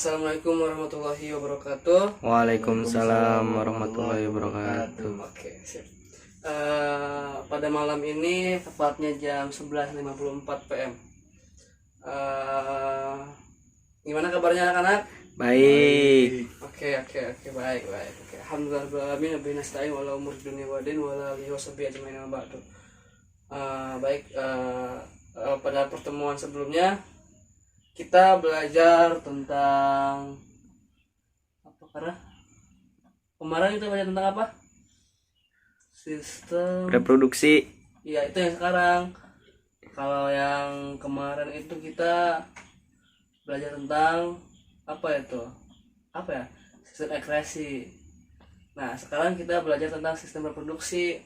Assalamualaikum warahmatullahi wabarakatuh. Waalaikumsalam warahmatullahi wabarakatuh. Oke, sip. Pada malam ini tepatnya jam 11.54 PM. Gimana kabarnya anak-anak? Baik. Oke, baik. Oke, alhamdulillah rabbil alamin wa nasta'in wala umur dunya wa din wala alihi washabihi ajmain amma ba'du. Pada pertemuan sebelumnya kita belajar tentang apa, karena kemarin kita belajar tentang apa? Sistem Reproduksi. ya, itu yang sekarang. Kalau yang kemarin itu kita belajar tentang apa itu? Apa ya? Sistem ekskresi. Nah, sekarang kita belajar tentang sistem reproduksi.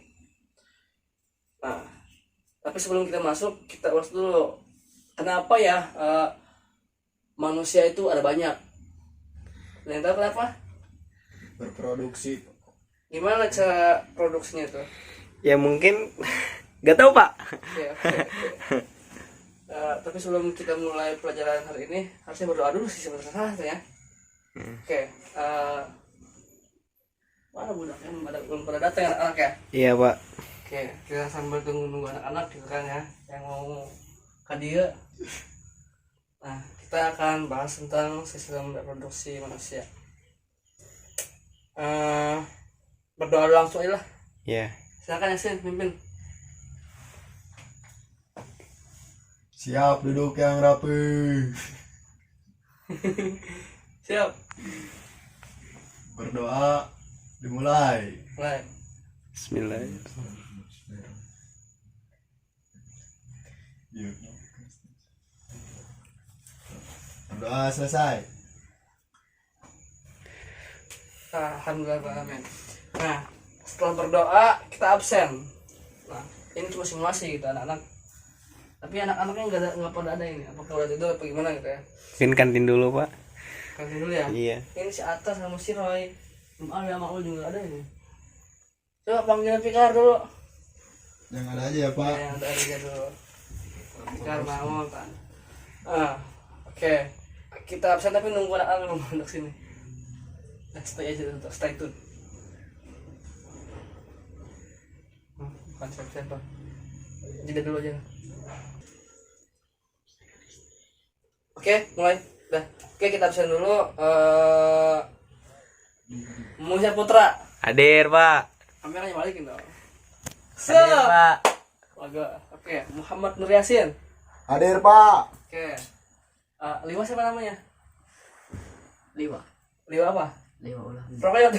Nah, tapi sebelum kita masuk, kita ulas dulu. Kenapa ya manusia itu ada banyak? Yang tahu kenapa? Berproduksi. Gimana cara produksinya itu? Ya mungkin nggak tahu Pak. Oke. Tapi sebelum kita mulai pelajaran hari ini, harusnya berdoa dulu sih sebenarnya ya. Oke. Mana budaknya? Belum pada datang anak-anak ya? Iya Pak. Oke, kita sambil tunggu anak-anak gitu kan ya, yang mau ke dia. Nah, kita akan bahas tentang sistem reproduksi manusia. Berdoa langsung aja lah. Ya. Silakan Yasin, pimpin. Siap duduk yang rapi. Siap. Berdoa dimulai. Mulai. Bismillahirrahmanirrahim. Berdoa selesai. Alhamdulillah, amin. Nah, setelah berdoa kita absen. Nah, ini cuma simulasi gitu anak-anak. Tapi anak-anaknya nggak pada ada ini. Apakah udah tidur apa gimana gitu ya? Mungkin kantin dulu Pak. Kantin dulu ya. Iya. Ini si Atas sama si Roy. Ya Maul juga ada ini. Coba panggil Fikar dulu. Yang ada aja ya Pak. Yang ada aja dulu. Fikar Maul kan. Oke. Kita absen tapi nunggu anak-anak untuk sini. Stay aja untuk stay tune. Bukan siapa. Jeda dulu aja. Oke, mulai. Dah. Oke, kita absen dulu. Musa Putra. Hadir Pak. Kameranya balikin dong. Hadir Pak. Oke, Muhammad Nur Yasin. Hadir Pak. Oke. Liwa siapa namanya? Liwa Liwa apa? ulah Pokoknya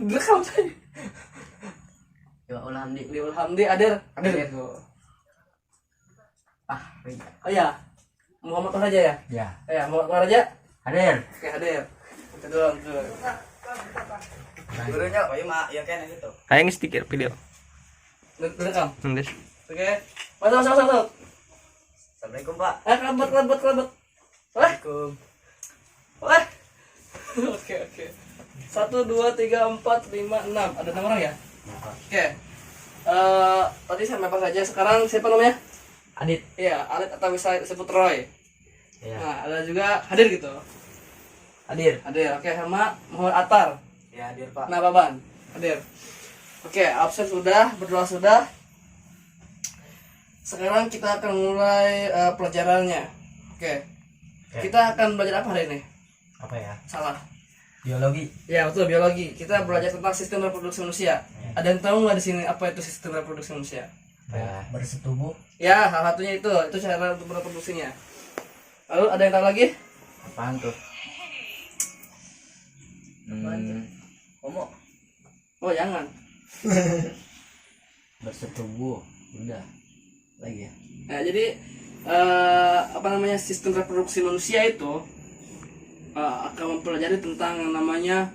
direkam tadi. Liwa ulah hamdi Liwa Hamdi Adir. Adir. Rija. Oh iya. Muhammad Raja ya? Ya Ya, Muhammad Raja. hadir. Oke, hadir. Itu doang tuh. Gurunya oh iya mak ya kan gitu. Hayang stiker video. Direkam. Nulis. Oke. Masuk. Assalamualaikum Pak. Kerabat. Assalamualaikum. Wah. Oke. 1 2 3 4 5 6. Ada 6 orang ya? Oke. Tadi sampai apa saja? Sekarang siapa namanya? Adit. Iya, Alit atau bisa disebut Roy. Ya. Nah, ada juga hadir gitu. Hadir. Oke, sama Muhammad Atar. Ya hadir Pak. Nah, Baban. Hadir. Oke, absen sudah, berdoa sudah. Sekarang kita akan mulai pelajarannya. Oke. Kita akan belajar apa hari ini? Apa ya? Salah. Biologi. Ya, betul, biologi. Kita belajar tentang sistem reproduksi manusia. Ada yang tahu nggak di sini apa itu sistem reproduksi manusia? Ya. Bersetubuh. Ya, salah satunya itu cara untuk reproduksinya. Lalu ada yang tahu lagi? Apaan tuh? Homo. Oh, jangan. Bersetubuh. Udah. Lagi ya. Nah, jadi sistem reproduksi manusia itu akan mempelajari tentang yang namanya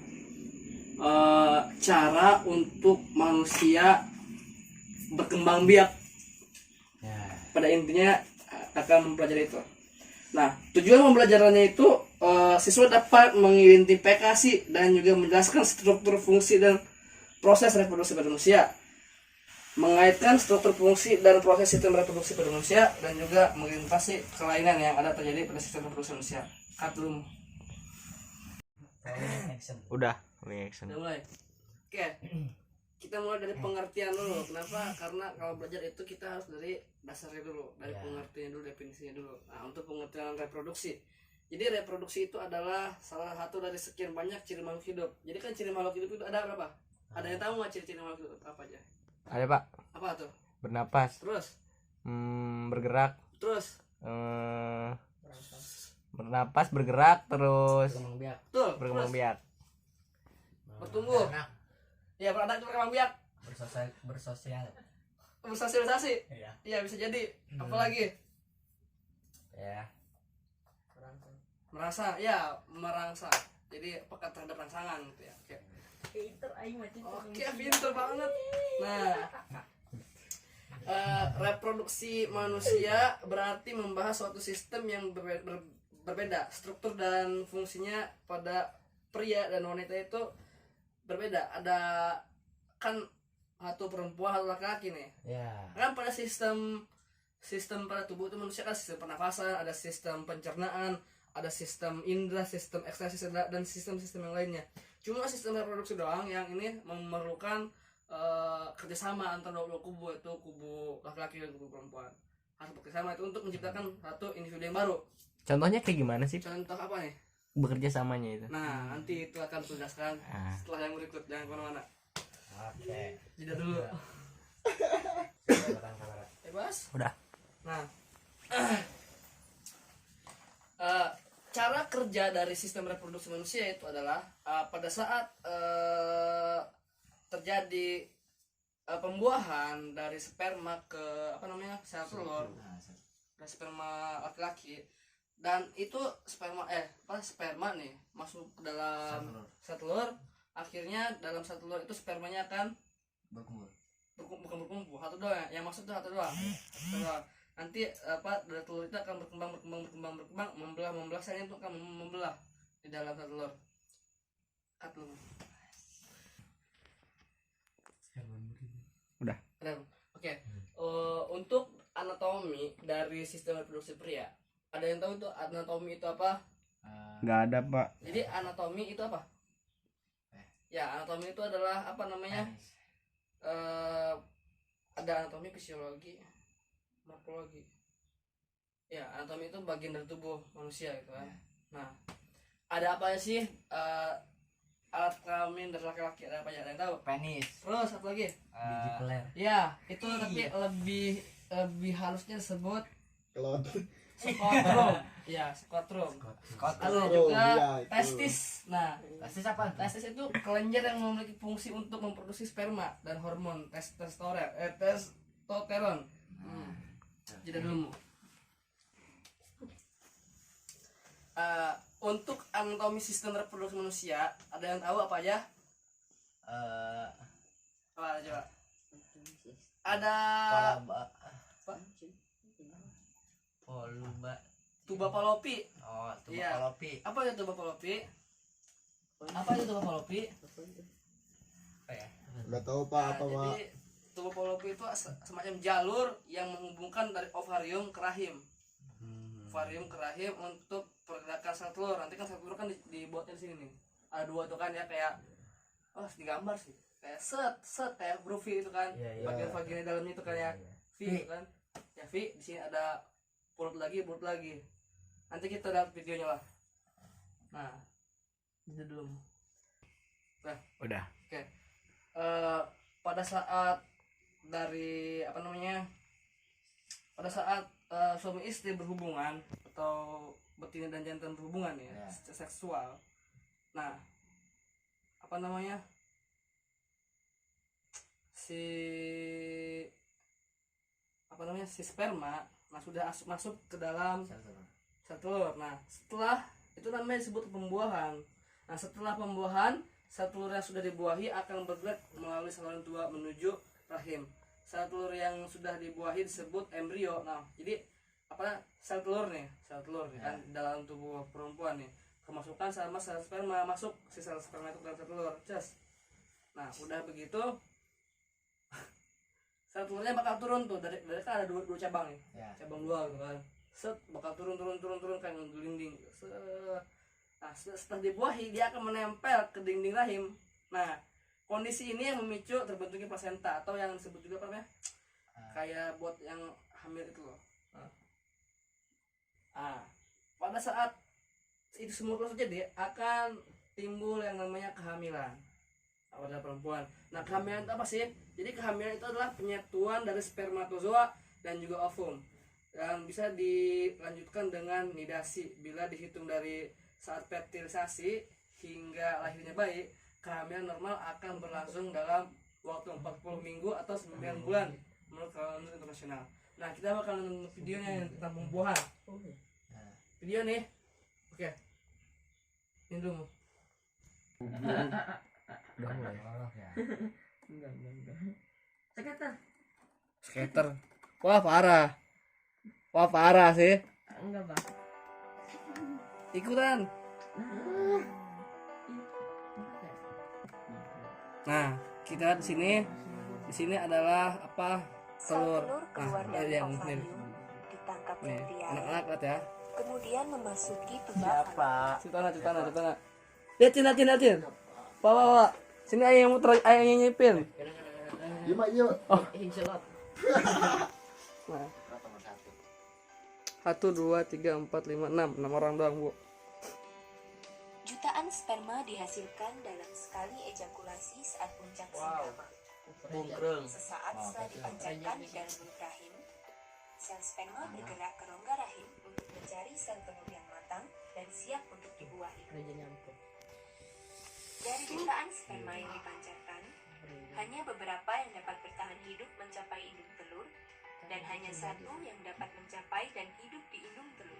cara untuk manusia berkembang biak. Ya. Pada intinya akan mempelajari itu. Nah, tujuan pembelajarannya itu siswa dapat mengidentifikasi dan juga menjelaskan struktur, fungsi, dan proses reproduksi pada manusia, mengaitkan struktur, fungsi, dan proses sistem reproduksi pada manusia, dan juga mengidentifikasi kelainan yang ada terjadi pada sistem reproduksi manusia. Cut dulu. Rolling action. Udah, rolling action. Udah mulai. Oke. Kita mulai dari pengertian dulu. Kenapa? Karena kalau belajar itu kita harus dari dasarnya dulu, dari Ya. pengertiannya dulu, definisinya dulu. Nah, untuk pengertian reproduksi. Jadi reproduksi itu adalah salah satu dari sekian banyak ciri makhluk hidup. Jadi kan ciri makhluk hidup itu ada berapa? Ada yang tahu nggak ciri-ciri makhluk hidup apa aja? Ada Pak, Apa tuh? bernapas, Terus, bergerak, terus, bernapas, bergerak, terus Berkembang biak. tuh, berkembang terus, biak. bertumbuh. Beranak. Ya beranak itu berkembang biak, Bersosial. bersosialisasi. Iya. Iya bisa jadi. Apalagi Ya. merasa, ya merangsa. Jadi pekat terhadap rangsangan gitu ya. Oke, pinter banget. Nah, reproduksi manusia berarti membahas suatu sistem yang berbeda. Struktur dan fungsinya pada pria dan wanita itu berbeda. Ada kan satu perempuan, satu laki-laki nih. Ya. Kan pada sistem pada tubuh itu manusia kan sistem pernafasan, ada sistem pencernaan, ada sistem indera, sistem ekstasi dan sistem-sistem yang lainnya. Cuma sistem reproduksi doang yang ini memerlukan kerjasama antara dua kubu, itu kubu laki-laki dan kubu perempuan. Harus bekerjasama itu untuk menciptakan satu individu yang baru. Contohnya kayak gimana sih Contoh apa nih? bekerja samanya itu? Nah, nanti itu akan tugaskan Ah. setelah yang berikut. Jangan kemana-mana. Oke. Jeda dulu. Silakan kamera. Bebas. Udah. Nah, cara kerja dari sistem reproduksi manusia itu adalah pada saat terjadi pembuahan dari sperma ke sel telur, dari sperma laki-laki, dan itu sperma nih masuk ke dalam sel telur, akhirnya dalam sel telur itu spermanya akan bukan berkumpul, satu doang yang masuk tuh satu doang. Nanti dari telur itu akan berkembang, membelah selnya itu akan membelah di dalam sel telur. Cut dulu. Udah. Oke. Untuk anatomi dari sistem reproduksi pria, ada yang tahu itu anatomi itu apa? Nggak ada Pak. Jadi anatomi itu apa? Ya, anatomi itu adalah ada anatomi, fisiologi, morfologi. Ya, anatomi itu bagian dari tubuh manusia gitu kan. Nah, ada apa sih alat kelamin dari laki-laki, ada apa aja? Ada yang tahu? Penis. Terus apa lagi? Biji peler. Ya, itu tapi lebih halusnya disebut Kelot. skotrum. Ya, skotrum. Ada Oh, juga iya, itu. testis. Nah, Testis apa? testis itu kelenjar yang memiliki fungsi untuk memproduksi sperma dan hormon testosteron. Jadi dulu. Untuk anatomi sistem reproduksi manusia, ada yang tahu apa aja? Apa coba? Ada Poluba. tuba Fallopi. Oh, tuba Iya. Fallopi. Apa itu tuba Fallopi? Apa itu tuba Fallopi? Apa ya? Nggak tahu Pak apa Pak. Jadi tuba Fallopi itu semacam jalur yang menghubungkan dari ovarium ke rahim. Ovarium ke rahim untuk pergerakan sel telur. Nanti kan sel telur kan dibuatnya di sini nih. Ada dua tuh kan ya, kayak digambar sih. Kayak set kayak huruf V itu kan. Iya, iya. Bagian vagina dalamnya itu kayak Iya, V itu kan. Ya V, di sini ada bulat lagi. Nanti kita lihat videonya lah. Nah, itu dulu. Udah. Pada saat suami istri berhubungan atau betina dan jantan berhubungan ya, seksual. Nah, si sperma sudah masuk ke dalam sel telur. Nah, setelah itu namanya disebut pembuahan. Nah, setelah pembuahan, sel telur yang sudah dibuahi akan bergerak melalui saluran tua menuju rahim. Sel telur yang sudah dibuahi disebut embrio. Nah, jadi sel telur nih kan dalam tubuh perempuan nih, kemasukan sama sel sperma, masuk si sel sperma itu ke dalam sel telur. Nah, udah begitu sel telurnya bakal turun tuh dari kan ada dua cabang nih. Ya. Cabang dua gitu kan. Set bakal turun kayak ngelinding. Nah, setelah dibuahi dia akan menempel ke dinding rahim. Nah, kondisi ini yang memicu terbentuknya plasenta atau yang disebut juga apa namanya? Kayak buat yang hamil itu loh. Pada saat itu semua proses terjadi akan timbul yang namanya kehamilan pada perempuan. Nah, kehamilan itu apa sih? Jadi kehamilan itu adalah penyatuan dari spermatozoa dan juga ovum dan bisa dilanjutkan dengan nidasi. Bila dihitung dari saat fertilisasi hingga lahirnya bayi, kehamilan normal akan berlangsung dalam waktu 40 minggu atau 9 bulan menurut kalender internasional. Nah, kita bakal nonton videonya yang tentang pembuahan. Video nih. Oke. Ini dulu. Udah mulai. Skater. Wah, parah sih. Enggak, Bang. Ikutan. Nah, kita di sini. Di sini adalah apa? Telur. Telur keluar dari yang ini. ovarium, ditangkap Nih, Febria, anak-anak lihat ya. kemudian memasuki tubak Cutana. Lihat, Pak. Sini ayah yang muter, ayah yang nyipin. Iya mak iya. Insyaallah. Nah. 1, 2, 3, 4, 5, 6 orang doang, Bu. Jutaan sperma dihasilkan dalam sekali ejakulasi saat puncak senggama. Sesaat setelah dipancarkan di dalam mulut rahim, sel sperma bergerak ke rongga rahim untuk mencari sel telur yang matang dan siap untuk dibuahi. Dari jutaan sperma yang dipancarkan, hanya beberapa yang dapat bertahan hidup mencapai indung telur, dan hanya satu yang dapat mencapai dan hidup di indung telur.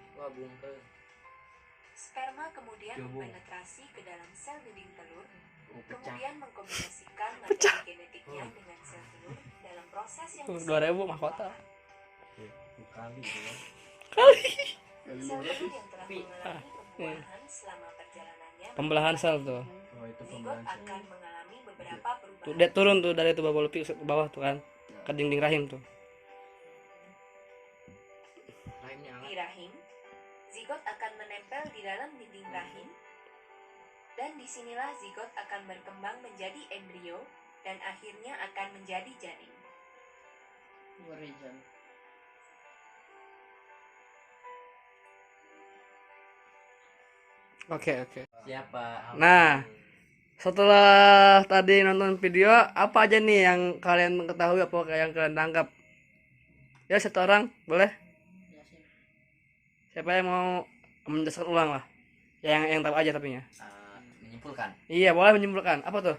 Sperma kemudian mempenetrasi ke dalam sel dinding telur, kemudian mengkombinasikan materi genetiknya dengan sel telur dalam proses yang 2000 mahkota. Sel telur yang telah mengalami pembuahan selama perjalanannya, Pembelahan sel tuh. zigot akan mengalami beberapa perubahan. Tuh, dia turun tuh dari tuba polupi ke bawah tuh kan, ke dinding rahim tuh. Di rahim, zigot akan menempel di dalam dinding rahim, dan disinilah zigot akan berkembang menjadi embrio dan akhirnya akan menjadi janin. Oke. Siapa? Nah, setelah tadi nonton video, apa aja nih yang kalian ketahui, apa yang kalian tangkap? Ya, satu orang, boleh? Siapa yang mau menjelaskan ulang lah? Yang tahu aja tapi ya. Menyimpulkan. Iya, boleh menyimpulkan. Apa tuh?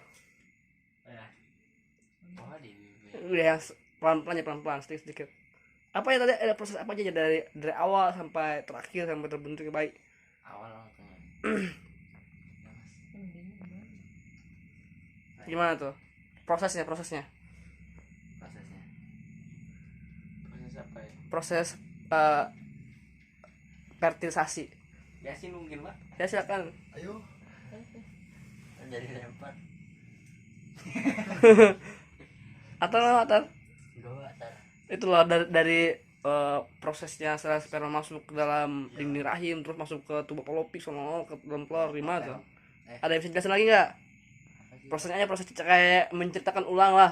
Udah yang pelan-pelan, sedikit. Apa ya tadi, ada proses apa aja dari awal sampai terakhir sampai terbentuknya bayi? Awal langsung. Gimana tuh? Prosesnya. Proses apa ya? Proses fertilisasi. Yasin mungkin, Pak. Ya, silakan. Ayo. Jadi lempar. Atau Gua tar. itulah dari prosesnya setelah sperma masuk ke dalam dinding rahim terus masuk ke tuba falopik sama ke dalam telur gimana tuh? Ada yang bisa jelasin lagi nggak? Prosesnya proses kayak menceritakan ulang lah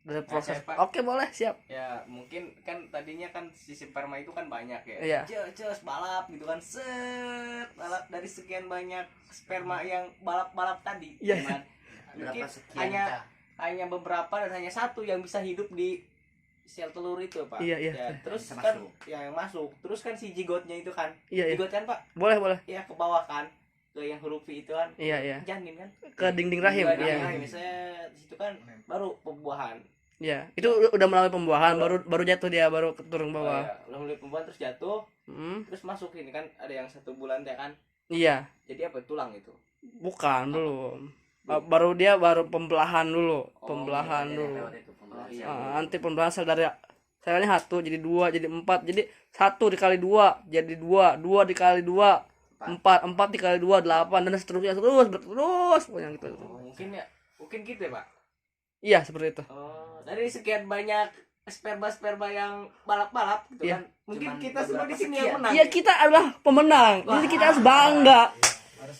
dari proses. Pak. Oke, boleh, siap. Ya mungkin kan tadinya kan si sperma itu kan banyak ya. Iya. Cus balap gitu kan, set balap dari sekian banyak sperma yang balap tadi. Iya. Cuman mungkin hanya beberapa dan hanya satu yang bisa hidup di sel telur itu, Pak. Iya. Ya, terus kan yang masuk. Terus kan si zigotnya itu kan. Iya. Zigot kan, Pak? Boleh. Ya ke bawah kan. Ke yang huruf V itu kan. Iya. Janin kan. Ke dinding rahim. Dinding Iya. rahim. Set, di situ kan baru pembuahan. Iya. Itu udah melalui pembuahan, baru jatuh dia, baru turun Oh, bawah. ya. Udah mulai pembuahan terus jatuh, terus masuk ini kan ada yang 1 bulan ya kan. Iya. Jadi apa tulang itu? Bukan, belum. Baru pembelahan dulu. Iya, Dulu. iya. Nanti pembelahan sel dari selnya 1 jadi 2 jadi 4 jadi 1 dikali 2 jadi 2 dikali 2 4 dikali 2 8 dan seterusnya terus pokoknya gitu. Mungkin gitu ya, Pak. Iya, seperti itu. Oh, dari sekian banyak sperma yang balap gitu Iya. kan. Mungkin Cuman kita semua di sini beberapa yang menang. Iya, kita adalah pemenang. Jadi kita harus bangga. Harus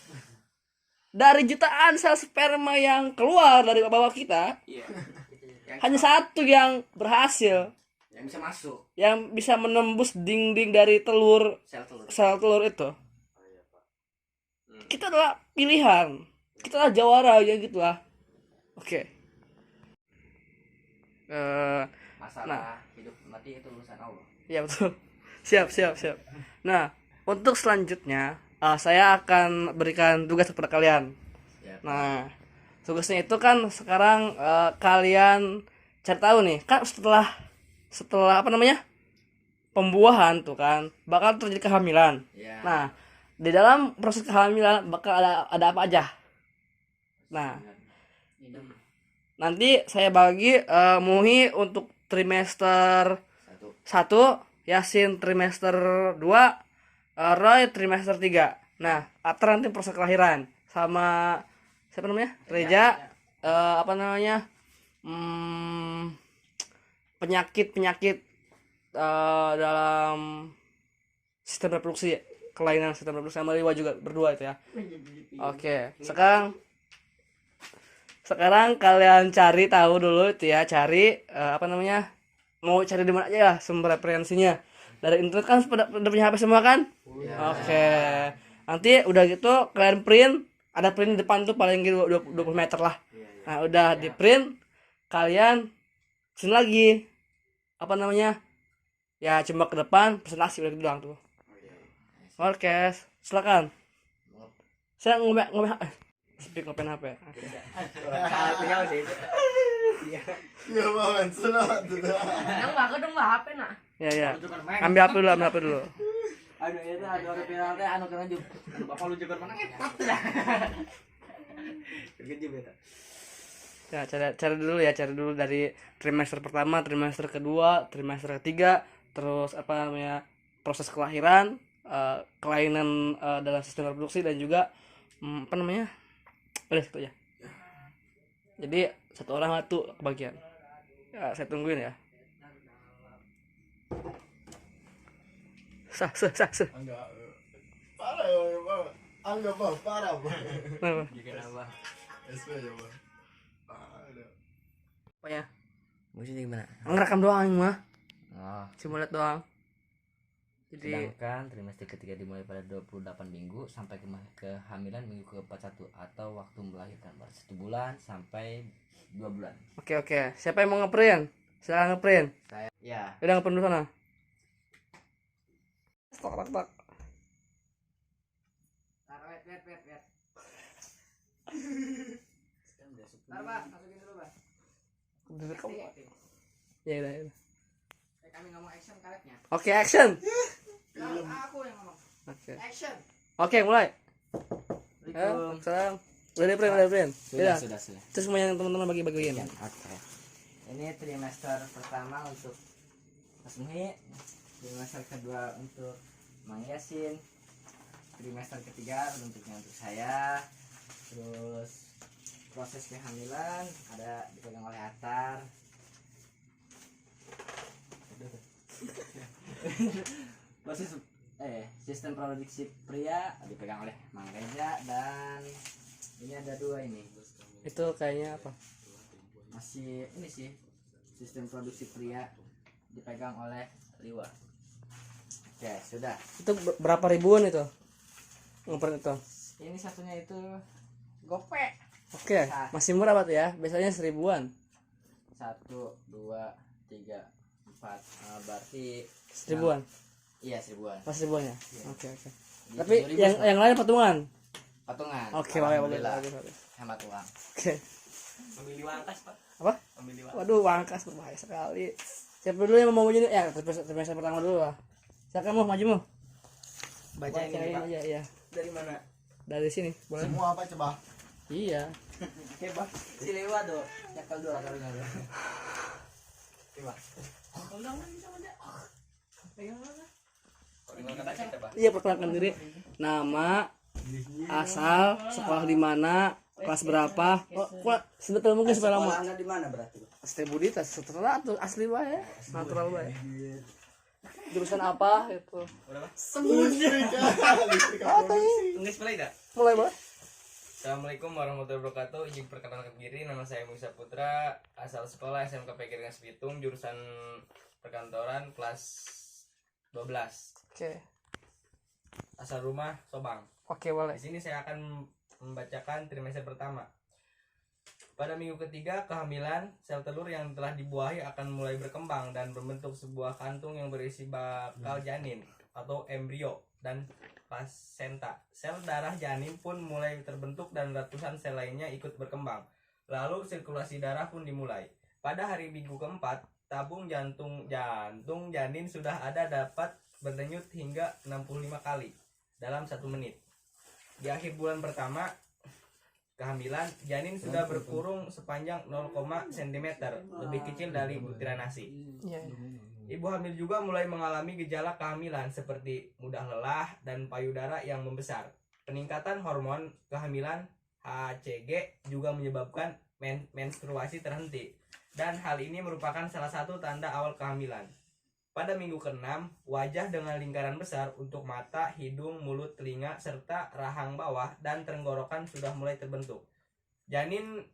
dari jutaan sel sperma yang keluar dari bawah kita, Iya. hanya satu yang berhasil, yang bisa masuk yang bisa menembus dinding dari sel telur. itu. Kita adalah pilihan, kita adalah jawara ya gitulah. Oke. Masalah hidup mati itu urusan Allah. Ya betul. Siap. Nah, untuk selanjutnya saya akan berikan tugas kepada kalian. Siap. Nah, tugasnya itu kan sekarang kalian cari tahu nih, kan setelah apa namanya? Pembuahan tuh kan bakal terjadi kehamilan. Ya. Nah, di dalam proses kehamilan bakal ada apa aja. Nah, nanti saya bagi Muhi untuk trimester 1, Yasin trimester 2, Roy trimester 3. Nah, Atar nanti proses kelahiran sama siapa namanya? Reja apa namanya? Penyakit dalam sistem reproduksi, kelainan sistem reproduksi, sama Liwa juga berdua itu ya. Oke, sekarang kalian cari tahu dulu itu ya, cari apa namanya, mau cari di mana aja ya sumber referensinya. Dari internet kan udah punya HP semua kan? Oke. Nanti udah gitu kalian print, ada print di depan tuh paling gitu 20 meter lah. Nah, udah di print, kalian pesen lagi apa namanya? Ya cuma ke depan pesen nasi udah gitu doang tuh. Oke, silakan. Saya ngomong speak open HP. Tinggal sih. Ya banget, senang tuh. Nang bago dong HP na. Ya. Ambil HP dulu. Aduh itu ada orang viral teh anu keren juga. Bapak lu jago mana ngetat dah. Kerja beta. Ya, cari dulu dari trimester pertama, trimester kedua, trimester ketiga, terus apa namanya, proses kelahiran, kelainan dalam sistem reproduksi, dan juga apa namanya, udah itu aja. Jadi satu orang satu kebagian. Ya, saya tungguin ya. Sah. Enggak. Parah ya, Bang. Enggak, Bang. Parah, Bang. Kenapa? Bikin apa? SP aja, Bang. Ada. Apa ya? Musik gimana? Ngerekam doang ini mah. Oh, Cuma lihat doang. Jadi sedangkan trimester ketiga dimulai pada 28 minggu sampai kehamilan minggu ke-41 atau waktu melahirkan pada 1 bulan sampai 2 bulan. oke. Siapa yang mau ngeprint? Silakan ngeprint. Ya. Udah ngeprint dulu sana. Tak. Wet. Ntar Pak, masukin dulu Pak. Direkam. Ya udah. Kami ngomong action karetnya. Oke, action. Aku yang ngomong. Oke. Action. Oke, mulai. Assalamualaikum. Salam. Udah di print. Sudah. Terus semuanya teman-teman bagi-bagiin. Oke. Ini trimester pertama untuk Mas Muhi, trimester kedua untuk Mang Yasin, trimester ketiga bentuknya untuk saya. Terus proses kehamilan ada dipegang oleh Atar. Proses sistem reproduksi pria dipegang oleh Mang Reza, dan ini ada dua ini. Itu kayaknya apa? Masih ini sih, sistem produksi pria dipegang oleh Liwa. Oke, sudah. Itu berapa ribuan itu? Ngeprint itu. Ini satunya itu gope. Oke, masih murah banget ya. Biasanya 1000-an. 1, 2, 3, 4. Berarti 1000-an. iya 1000-an. Pas 1000-an ya. Oke. Jadi Tapi 7.000 yang lain patungan. patungan. Oke, boleh. Alhamdulillah. Oke. Hemat uang. Memilih wangkas, Pak. Apa? Memilih Waduh, wangkas berbahaya sekali. Siapa dulu yang mau maju nih? Ya, trimester pertama dulu lah. Siapa mau maju mau? Bacain ini, Pak. aja ya. Dari mana? Dari sini, boleh? Semua apa coba? Iya. Hebat. Si Liwa do. Cakal dua kalinya. Coba. Iya, perkenalkan diri. Nama, asal, sekolah di mana, kelas berapa. Kok sebetulnya mungkin supaya lama. Anda di mana berarti? Asli Buditas, setelah tuh asli bae, natural bae. Jurusan apa itu? Semua listrik. Tulis play dah. Mulai boleh? Assalamualaikum warahmatullahi wabarakatuh. Izin perkenalkan diri, nama saya Musa Putra, asal sekolah SMK PGRI Rengas Bitung, jurusan perkantoran kelas 12. Oke. Asal rumah Sobang. Oke, boleh. Di sini saya akan membacakan trimester pertama. Pada minggu ketiga kehamilan, sel telur yang telah dibuahi akan mulai berkembang dan membentuk sebuah kantung yang berisi bakal janin atau embrio dan plasenta. Sel darah janin pun mulai terbentuk dan ratusan sel lainnya ikut berkembang. Lalu sirkulasi darah pun dimulai. Pada hari minggu keempat, tabung jantung janin sudah ada dapat berdenyut hingga 65 kali dalam 1 menit. Di akhir bulan pertama kehamilan, janin sudah berkurung sepanjang 0, cm, lebih kecil dari butiran nasi. Iya. Ibu hamil juga mulai mengalami gejala kehamilan seperti mudah lelah dan payudara yang membesar. Peningkatan hormon kehamilan HCG juga menyebabkan menstruasi terhenti. Dan hal ini merupakan salah satu tanda awal kehamilan. Pada minggu ke-6, wajah dengan lingkaran besar untuk mata, hidung, mulut, telinga, serta rahang bawah dan tenggorokan sudah mulai terbentuk. Janin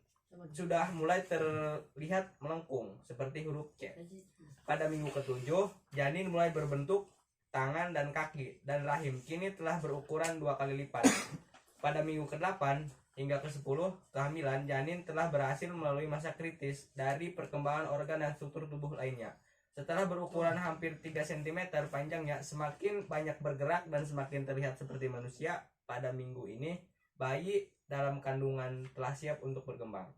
sudah mulai terlihat melengkung seperti huruf C. Pada minggu ke-7, janin mulai berbentuk tangan dan kaki, dan rahim kini telah berukuran 2 kali lipat. Pada minggu ke-8 hingga ke-10 kehamilan, janin telah berhasil melalui masa kritis dari perkembangan organ dan struktur tubuh lainnya. Setelah berukuran hampir 3 cm panjangnya, semakin banyak bergerak dan semakin terlihat seperti manusia. Pada minggu ini, bayi dalam kandungan telah siap untuk berkembang.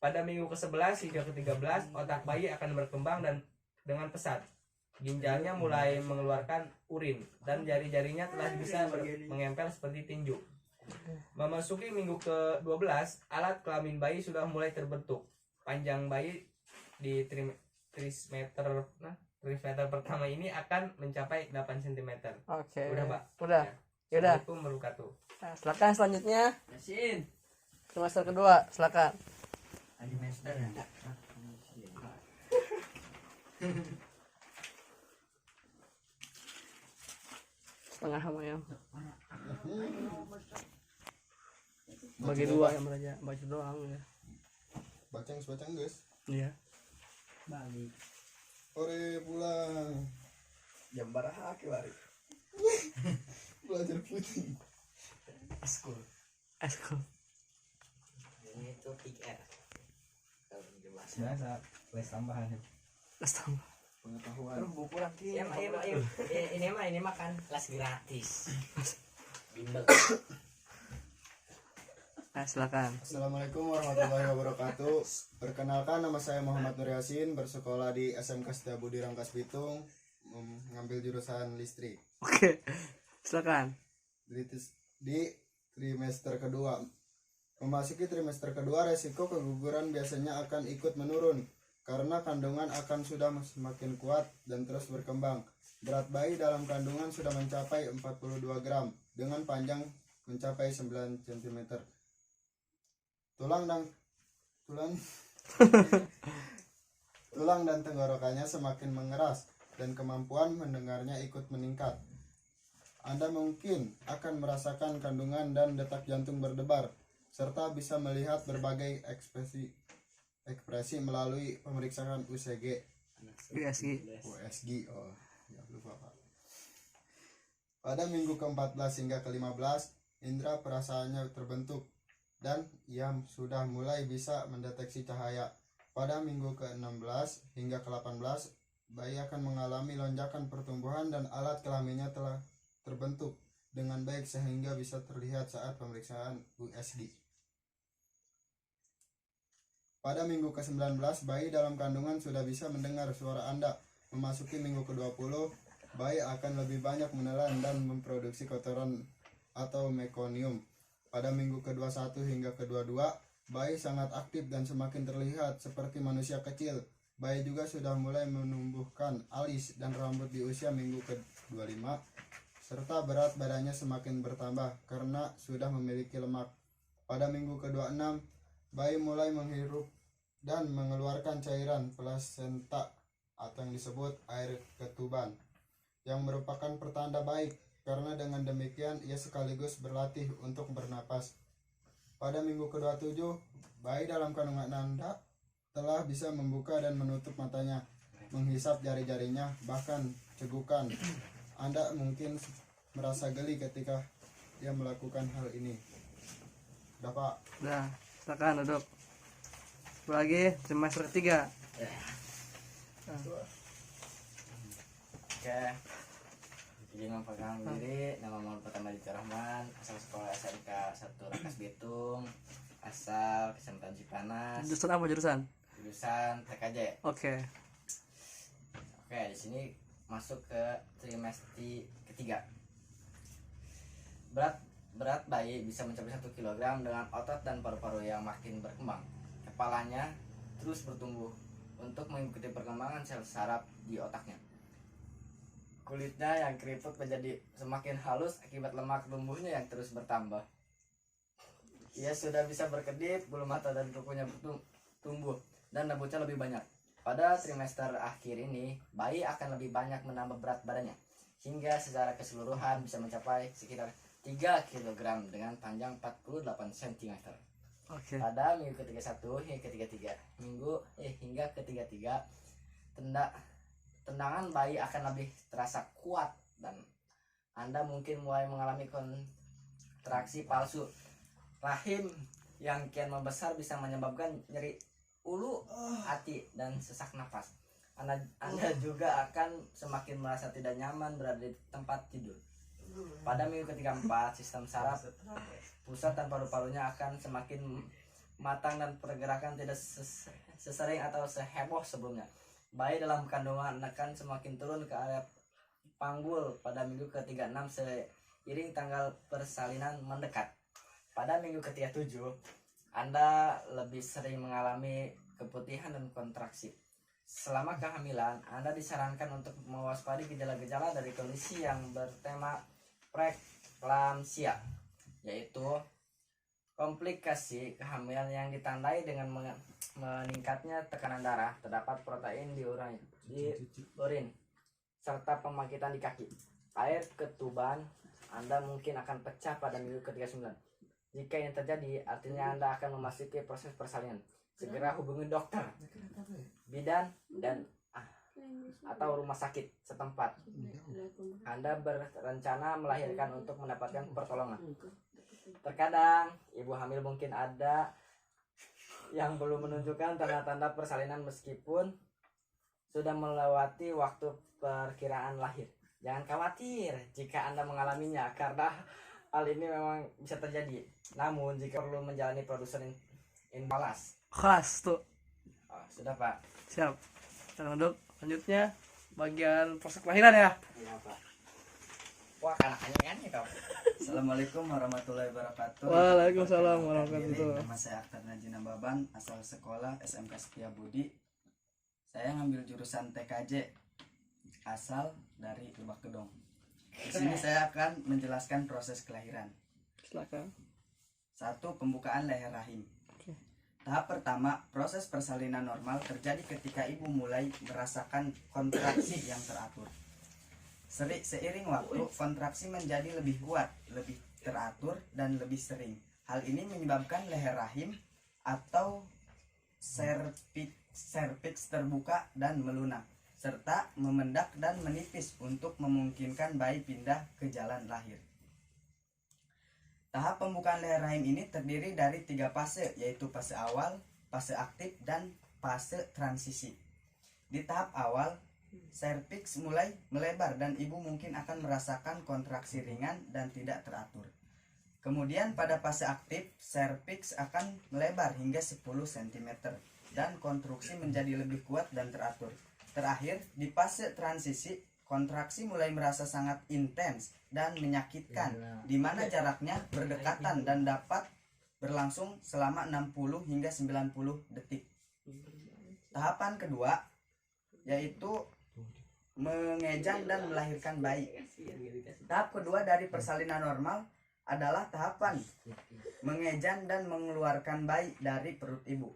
Pada minggu ke-11 hingga ke-13, otak bayi akan berkembang dan dengan pesat. Ginjalnya mulai mengeluarkan urin dan jari-jarinya telah bisa mengempel seperti tinju. Memasuki minggu ke-12, alat kelamin bayi sudah mulai terbentuk. Panjang bayi di trimester pertama ini akan mencapai 8 cm. Oke. Udah, Pak? Udah. Ya. Yaudah. Assalamualaikum warahmatullahi wabarakatuh. Nah, silakan selanjutnya Yasin. trimester kedua, silakan. Trimester ya. Setengah sama yang bagi dua yang belajar baca doang ya. Bacang guys. Iya. Balik. Ore pulang. Jam berapa kemarin? Belajar putih. Askul. Askul. Ini topik R. Kalau jelas. Biasa, les tambahan. Astaga. Pengetahuan. Buku lagi. Ini makan kelas gratis. Bimbel. Nah, silakan. Assalamualaikum warahmatullahi wabarakatuh. Perkenalkan, nama saya Muhammad Nur Yasin, bersekolah di SMK Setiabudi Rangkas Bitung, mengambil jurusan listrik. Oke. Silakan. Di trimester kedua. Memasuki trimester kedua, resiko keguguran biasanya akan ikut menurun karena kandungan akan sudah semakin kuat dan terus berkembang. Berat bayi dalam kandungan sudah mencapai 42 gram dengan panjang mencapai 9 cm. Tulang dan tenggorokannya semakin mengeras dan kemampuan mendengarnya ikut meningkat. Anda mungkin akan merasakan kandungan dan detak jantung berdebar, serta bisa melihat berbagai ekspresi melalui pemeriksaan UCG. USG. Oh, ya lupa Pak. Pada minggu ke-14 hingga ke-15, indera perasaannya terbentuk dan ia sudah mulai bisa mendeteksi cahaya. Pada minggu ke-16 hingga ke-18, bayi akan mengalami lonjakan pertumbuhan dan alat kelaminnya telah terbentuk dengan baik sehingga bisa terlihat saat pemeriksaan USG. Pada minggu ke-19, bayi dalam kandungan sudah bisa mendengar suara Anda. Memasuki minggu ke-20, bayi akan lebih banyak menelan dan memproduksi kotoran atau mekonium. Pada minggu ke-21 hingga ke-22, bayi sangat aktif dan semakin terlihat seperti manusia kecil. Bayi juga sudah mulai menumbuhkan alis dan rambut di usia minggu ke-25, serta berat badannya semakin bertambah karena sudah memiliki lemak. Pada minggu ke-26, bayi mulai menghirup dan mengeluarkan cairan plasenta atau yang disebut air ketuban, yang merupakan pertanda baik karena dengan demikian ia sekaligus berlatih untuk bernapas. Pada minggu ke-27, bayi dalam kandungan Anda telah bisa membuka dan menutup matanya, menghisap jari-jarinya, bahkan cegukan. Anda mungkin merasa geli ketika dia melakukan hal ini. Udah Pak. Udah, silakan duduk. Lagi trimester 3. Oke. Izin memperkenalkan diri, nama Muhammad Pertama Rahman, asal sekolah SMK 1 Rangkas Bitung, asal Kecamatan Cipanas, Jurusan apa jurusan? jurusan TKJ. Oke. Oke, di sini masuk ke trimester ketiga. Berat bayi bisa mencapai 1 kg dengan otot dan paru-paru yang makin berkembang. Kepalanya terus bertumbuh untuk mengikuti perkembangan sel saraf di otaknya. Kulitnya yang keriput menjadi semakin halus akibat lemak tumbuhnya yang terus bertambah. Ia sudah bisa berkedip, bulu mata dan kukunya tumbuh dan rambutnya lebih banyak. Pada trimester akhir ini, bayi akan lebih banyak menambah berat badannya, hingga secara keseluruhan bisa mencapai sekitar 3 kg dengan panjang 48 cm. Oke. Pada minggu ke-31 hingga ke-33, tendangan bayi akan lebih terasa kuat dan Anda mungkin mulai mengalami kontraksi palsu. Rahim yang kian membesar bisa menyebabkan nyeri ulu hati dan sesak napas. Anda juga akan semakin merasa tidak nyaman berada di tempat tidur. Pada minggu ke-34, sistem saraf, pusat dan paru-parunya akan semakin matang dan pergerakan tidak sesering atau seheboh sebelumnya. Bayi dalam kandungan akan semakin turun ke area panggul pada minggu ke-36 seiring tanggal persalinan mendekat. Pada minggu ke-37, Anda lebih sering mengalami keputihan dan kontraksi. Selama kehamilan, Anda disarankan untuk mewaspadai gejala-gejala dari kondisi yang bertema preeklamsia, yaitu komplikasi kehamilan yang ditandai dengan meningkatnya tekanan darah, terdapat protein di urin, serta pembangkitan di kaki. Air ketuban Anda mungkin akan pecah pada minggu ke-39. Jika ini terjadi, artinya Anda akan memasuki proses persalinan. Segera hubungi dokter, bidan, dan atau rumah sakit setempat. Anda berencana melahirkan untuk mendapatkan pertolongan. Terkadang ibu hamil mungkin ada yang belum menunjukkan tanda-tanda persalinan meskipun sudah melewati waktu perkiraan lahir. Jangan khawatir jika Anda mengalaminya, karena hal ini memang bisa terjadi. Namun jika perlu menjalani produsen invalas. Kelas tuh. Oh, sudah Pak. Siap. Kita duduk. Selanjutnya bagian proses kelahiran ya. Iya Pak. Wah, anak-anaknya kan nih Kak. Assalamualaikum warahmatullahi wabarakatuh. Waalaikumsalam warahmatullahi wabarakatuh. Nama saya Akhtar Najina Baban, asal sekolah SMK Setia Budi. Saya ngambil jurusan TKJ, asal dari Lebak Gedong. Di sini saya akan menjelaskan proses kelahiran. Silakan. 1. Pembukaan leher rahim. Tahap pertama, proses persalinan normal terjadi ketika ibu mulai merasakan kontraksi yang teratur. Seiring waktu, kontraksi menjadi lebih kuat, lebih teratur, dan lebih sering. Hal ini menyebabkan leher rahim atau serviks terbuka dan melunak, serta memendak dan menipis untuk memungkinkan bayi pindah ke jalan lahir. Tahap pembukaan leher rahim ini terdiri dari 3 fase, yaitu fase awal, fase aktif, dan fase transisi. Di tahap awal, serviks mulai melebar dan ibu mungkin akan merasakan kontraksi ringan dan tidak teratur. Kemudian pada fase aktif, serviks akan melebar hingga 10 cm dan konstruksi menjadi lebih kuat dan teratur. Terakhir, di fase transisi, kontraksi mulai merasa sangat intens dan menyakitkan, di mana jaraknya berdekatan dan dapat berlangsung selama 60 hingga 90 detik. Tahapan kedua yaitu mengejang dan melahirkan bayi. Tahap kedua dari persalinan normal adalah tahapan mengejang dan mengeluarkan bayi dari perut ibu.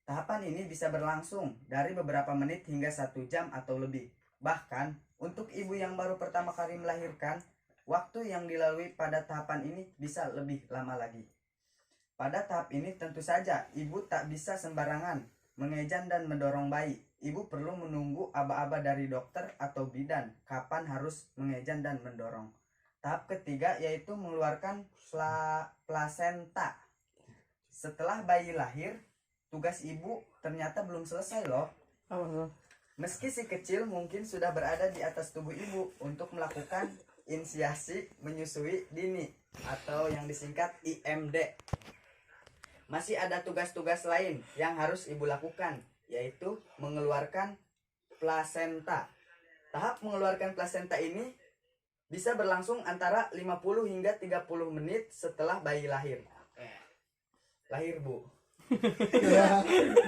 Tahapan ini bisa berlangsung dari beberapa menit hingga 1 jam atau lebih. Bahkan untuk ibu yang baru pertama kali melahirkan, waktu yang dilalui pada tahapan ini bisa lebih lama lagi. Pada tahap ini tentu saja ibu tak bisa sembarangan mengejan dan mendorong bayi. Ibu perlu menunggu aba-aba dari dokter atau bidan kapan harus mengejan dan mendorong. Tahap ketiga yaitu mengeluarkan plasenta. Setelah bayi lahir, tugas ibu ternyata belum selesai loh. Meski si kecil mungkin sudah berada di atas tubuh ibu untuk melakukan inisiasi menyusui dini atau yang disingkat IMD. Masih ada tugas-tugas lain yang harus ibu lakukan, yaitu mengeluarkan plasenta. Tahap mengeluarkan plasenta ini bisa berlangsung antara 50 hingga 30 menit setelah bayi lahir. Lahir, Bu.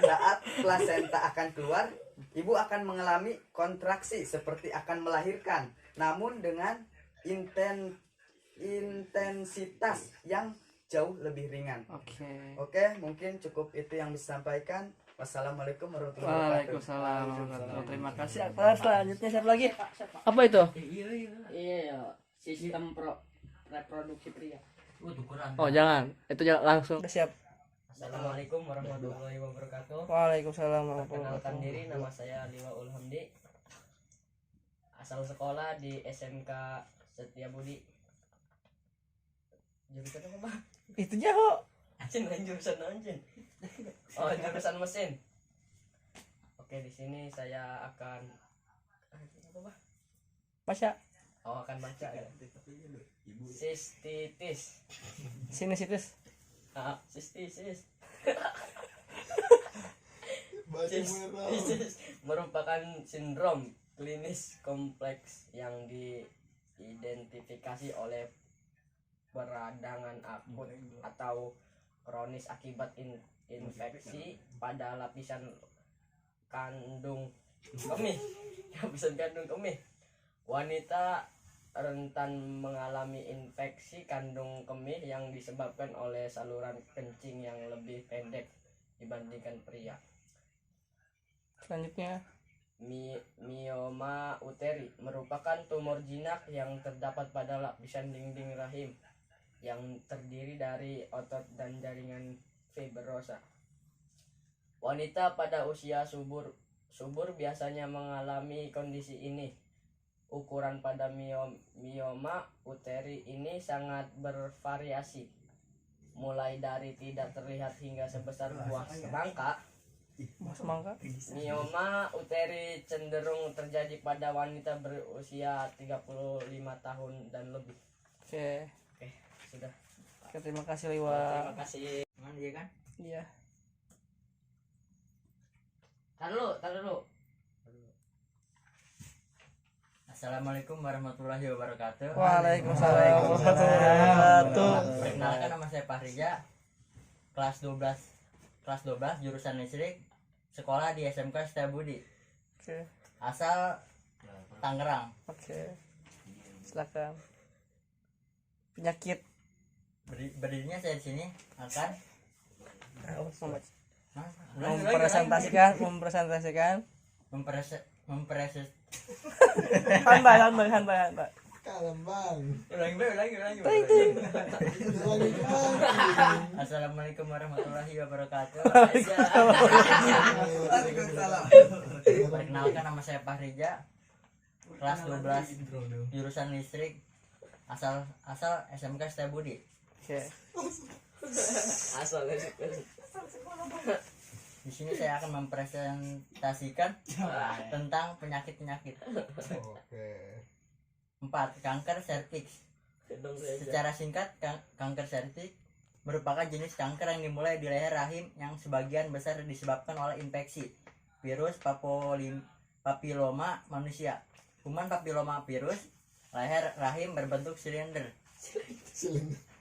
Saat plasenta akan keluar, ibu akan mengalami kontraksi seperti akan melahirkan, namun dengan intensitas yang jauh lebih ringan. Oke, mungkin cukup itu yang disampaikan. Wassalamualaikum warahmatullahi wabarakatuh. Waalaikumsalam warahmatullahi. Terima kasih. Atas selanjutnya siapa lagi? Apa itu? Iya, sistem reproduksi pria. Oh jangan, itu jangan langsung. Siap. Assalamualaikum warahmatullahi wabarakatuh. Waalaikumsalam warahmatullahi Perkenalkan wabarakatuh. diri, nama saya Liwaul Hamdi. Asal sekolah di SMK Setiabudi. Jurusan apa, Bang? Itu jauh. Anjing, jurusan anjing. Oh, jurusan mesin. Oke, di sini saya akan apa, Bang? Masya. Oh, akan baca ya. Sistitis. Sini situs. Sistitis. Baju merah. Sistitis merupakan sindrom klinis kompleks yang diidentifikasi oleh peradangan akut atau kronis akibat infeksi pada lapisan kandung kemih. Lapisan kandung kemih. Wanita rentan mengalami infeksi kandung kemih yang disebabkan oleh saluran kencing yang lebih pendek dibandingkan pria. Selanjutnya. Mioma uteri merupakan tumor jinak yang terdapat pada lapisan dinding rahim yang terdiri dari otot dan jaringan fibrosa. Wanita pada usia subur biasanya mengalami kondisi ini. Ukuran pada mioma uteri ini sangat bervariasi, mulai dari tidak terlihat hingga sebesar buah semangka. Semangka. Mioma uteri cenderung terjadi pada wanita berusia 35 tahun dan lebih. Oke. Sudah. Oke, terima kasih Liwa. Terima kasih. Mana dia kan? Iya. Tar dulu. Assalamualaikum warahmatullahi wabarakatuh. Waalaikumsalam warahmatullahi wabarakatuh. Perkenalkan, nama saya Fahrija, kelas 12 jurusan listrik, sekolah di SMK Setiabudi. Oke. Asal Tangerang. Oke. Silakan. Penyakit. Berdirinya saya di sini akan mempresentasikan santai. Kalem bang. Ulangi. Ulangi. Assalamualaikum warahmatullahi wabarakatuh. Waalaikumsalam. Perkenalkan, nama saya Fahrija, kelas 12 jurusan listrik, asal SMK Setiabudi. Oke. Di sini saya akan mempresentasikan tentang penyakit-penyakit. Oke. 4. Kanker serviks. Secara singkat, kanker serviks merupakan jenis kanker yang dimulai di leher rahim yang sebagian besar disebabkan oleh infeksi virus papiloma manusia. Kuman papiloma virus leher rahim berbentuk silinder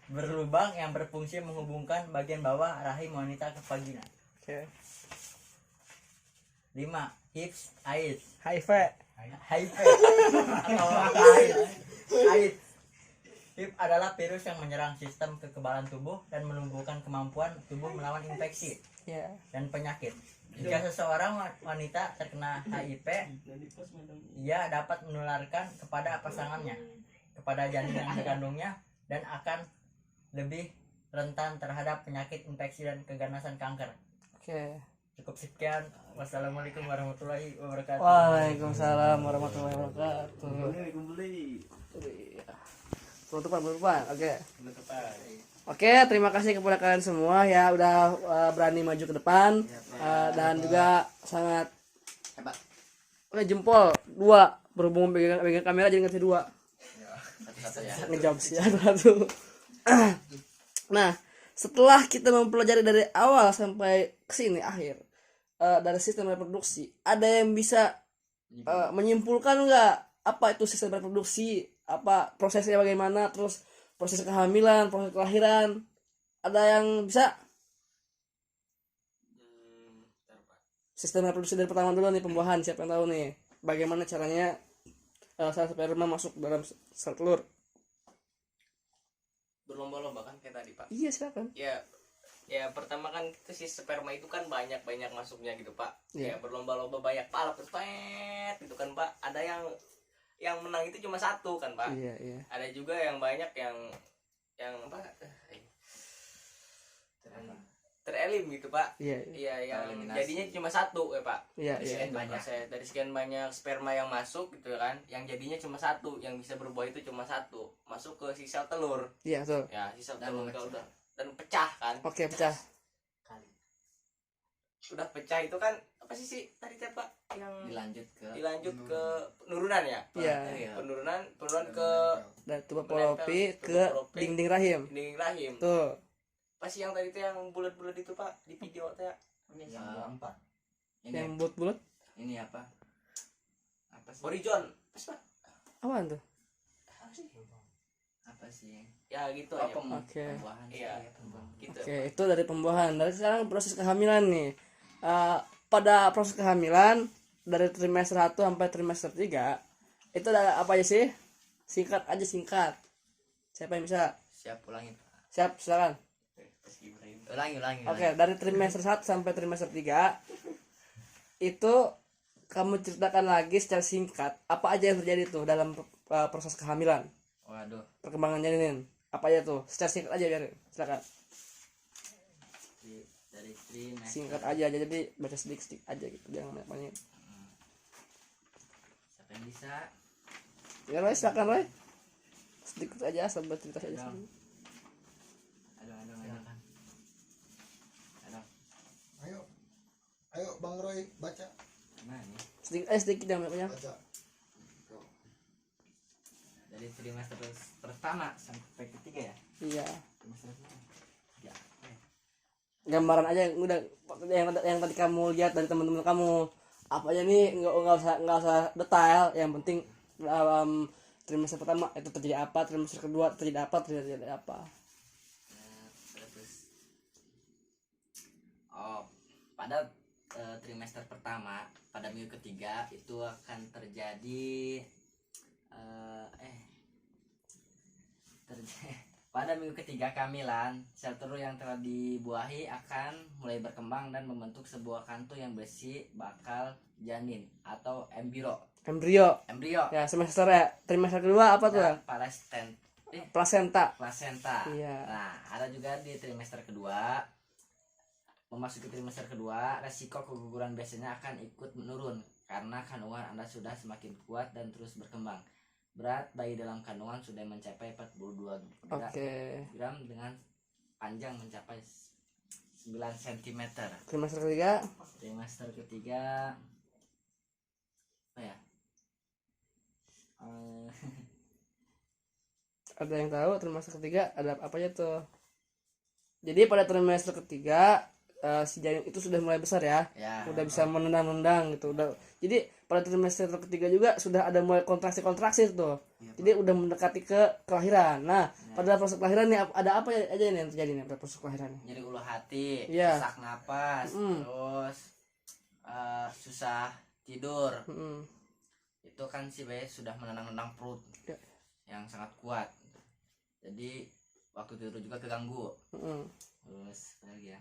berlubang yang berfungsi menghubungkan bagian bawah rahim wanita ke vagina. Oke. 5. Hips AIDS. HIV. Atau AIDS. HIV adalah virus yang menyerang sistem kekebalan tubuh dan menumbuhkan kemampuan tubuh melawan infeksi Ya. dan penyakit. Jika seseorang wanita terkena HIV, ia dapat menularkan kepada pasangannya, kepada janin yang dikandungnya, dan akan lebih rentan terhadap penyakit infeksi dan keganasan kanker. Oke. Cukup sekian. Wassalamualaikum warahmatullahi wabarakatuh. Waalaikumsalam warahmatullahi wabarakatuh. Penutupan. Oke. Oke, terima kasih kepada kalian semua ya udah berani maju ke depan dan juga sangat Hebat. Oke, jempol 2 berhubung pegang kamera jadi ngerti 2. Satu-satu ya. Ngejawab sih satu. Nah, setelah kita mempelajari dari awal sampai ke sini akhir dari sistem reproduksi, ada yang bisa menyimpulkan nggak apa itu sistem reproduksi, apa prosesnya bagaimana, terus proses kehamilan, proses kelahiran, ada yang bisa? Sistem reproduksi dari pertama dulu nih, pembuahan, siapa yang tahu nih bagaimana caranya sel sperma masuk dalam sel telur? Berlomba-lomba kan kayak tadi, Pak. Iya, silakan. Ya pertama kan itu si sperma itu kan banyak masuknya gitu, Pak. Iya. Ya berlomba-lomba banyak palap pet gitu kan, Pak. Ada yang menang itu cuma satu kan, Pak. Iya. Ada juga yang banyak yang apa? Terelim gitu, Pak. Iya. Iya, yang Tereliminasi. jadinya cuma satu ya, Pak. Iya. Dari sekian banyak sperma yang masuk gitu kan, yang jadinya cuma satu, yang bisa berbuah itu cuma satu, masuk ke si sel telur. Iya, betul. Ya, si sel Dan telur memecah. udah dan pecah kan. Oke, pecah. Udah pecah itu kan apa sih tadi teh, Pak, yang Dilanjut ke penurunan ya? Iya. Penurunan ke Dari tubuh polopi ke dinding rahim. dinding rahim. Tuh. Pas yang tadi teh yang bulat-bulat itu, Pak, di video teh. yang ini Yang bulat-bulat ini apa sih? Horizon. Pas, Pak. apaan tuh? Apa sih? Ya gitu Oh, aja. Oke. pembuahan sih, Iya. ya, pembuahan. Gitu. Oke, itu dari pembuahan. Dari sekarang proses kehamilan nih. Pada proses kehamilan dari trimester 1 sampai trimester 3 itu ada apa aja sih? Singkat aja, singkat. Siapa yang bisa? Siap, ulangi. Siap, silakan. Ulangi. Oke, dari trimester 1 sampai trimester 3 itu kamu ceritakan lagi secara singkat apa aja yang terjadi tuh dalam proses kehamilan, Waduh. perkembangan janin. Apa aja tuh? Secara singkat aja biar. Silakan. Dari trimester. Singkat aja jadi baca sedikit aja gitu, jangan banyak-banyak. Siapa yang bisa? Ya Roy, silakan Roy. Sedikit aja sambil cerita saja. Aduh. Ayo Bang Roy baca. Mana nih? Sedikit jangan banyak. Baca. Dari trimester pertama sampai ketiga ya? Iya. Trimester ya. Gambaran aja yang udah yang tadi kamu lihat dari teman-teman kamu. Apa aja nih, nggak usah detail, yang penting dalam trimester pertama itu terjadi apa, trimester kedua terjadi apa. Terus pada trimester pertama pada minggu ketiga itu akan terjadi pada minggu ketiga kehamilan, sel telur yang telah dibuahi akan mulai berkembang dan membentuk sebuah kantu yang berisi bakal janin atau embrio Ya, trimester kedua apa tuh? dan Plasenta. placenta. Iya. Nah, ada juga di trimester kedua. Memasuki trimester kedua, resiko keguguran biasanya akan ikut menurun karena kandungan Anda sudah semakin kuat dan terus berkembang. Berat bayi dalam kandungan sudah mencapai 42 gram dengan panjang mencapai 9 cm. Trimester ketiga Trimester ketiga apa ya? ada yang tahu trimester ketiga ada apa aja tuh? Jadi pada trimester ketiga si janin itu sudah mulai besar ya. Ya. Udah bisa menendang-nendang gitu. Jadi pada trimester ketiga juga sudah ada mulai kontraksi tuh. Jadi udah mendekati ke kelahiran. Nah, pada proses kelahiran nih ada apa aja nih yang terjadi nih pada proses kelahiran? Nyeri ulu hati, Iya. sesak napas, terus susah tidur. Itu kan si bayi sudah menendang-nendang perut Ya. yang sangat kuat. Jadi waktu tidur juga keganggu. Terus apa lagi ya?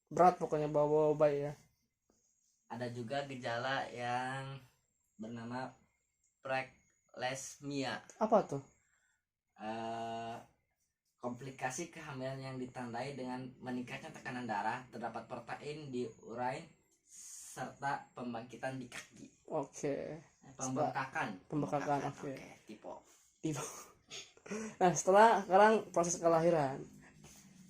Berat pokoknya bawa bayi ya. Ada juga gejala yang bernama preklesmia. Apa tuh? Komplikasi kehamilan yang ditandai dengan meningkatnya tekanan darah, terdapat protein di urin serta pembangkitan di kaki. Oke. Pembengkakan. Oke. Tipe. Nah, sekarang proses kelahiran.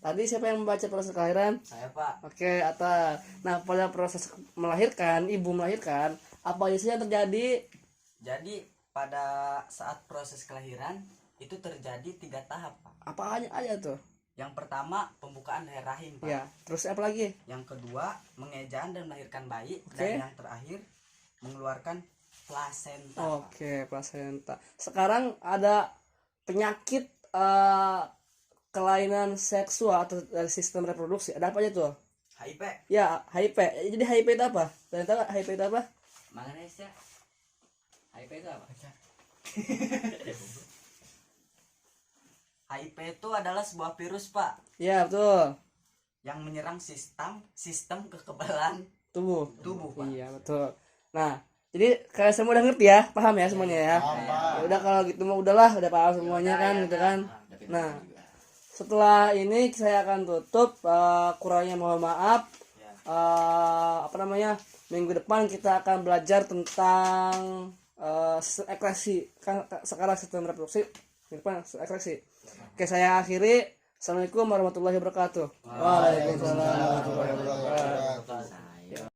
Tadi siapa yang membaca proses kelahiran? Saya, Pak. Oke, Atta. Nah, pada proses melahirkan, ibu melahirkan, apa aja sih yang terjadi? Jadi pada saat proses kelahiran itu terjadi 3 tahap, Pak. Apa aja tuh? Yang pertama pembukaan dari rahim, Pak. Ya, terus apa lagi? Yang kedua mengejaan dan melahirkan bayi. Oke. Dan yang terakhir mengeluarkan plasenta, Pak. Oke, plasenta. Sekarang ada penyakit kelainan seksual atau dari sistem reproduksi. Ada apa aja tuh? HIV. Ya, HIV. Jadi HIV itu apa? Kalian tahu nggak HIV itu apa? Mengenai HIV itu apa? HIV itu adalah sebuah virus, Pak, Ya, betul. yang menyerang sistem kekebalan Tubuh. tubuh, Pak. Iya, betul. Nah, jadi kalian semua udah ngerti ya? Paham ya semuanya ya? Paham. Ya udah kalau gitu mah udahlah, udah paham semuanya kan gitu kan. Nah, setelah ini saya akan tutup, kurangnya mohon maaf. Apa namanya? Minggu depan kita akan belajar tentang ekrasi. Kan sekarang sistem reproduksi, minggu depan ekrasi. Oke, saya akhiri. Assalamualaikum warahmatullahi wabarakatuh. Waalaikumsalam warahmatullahi wabarakatuh.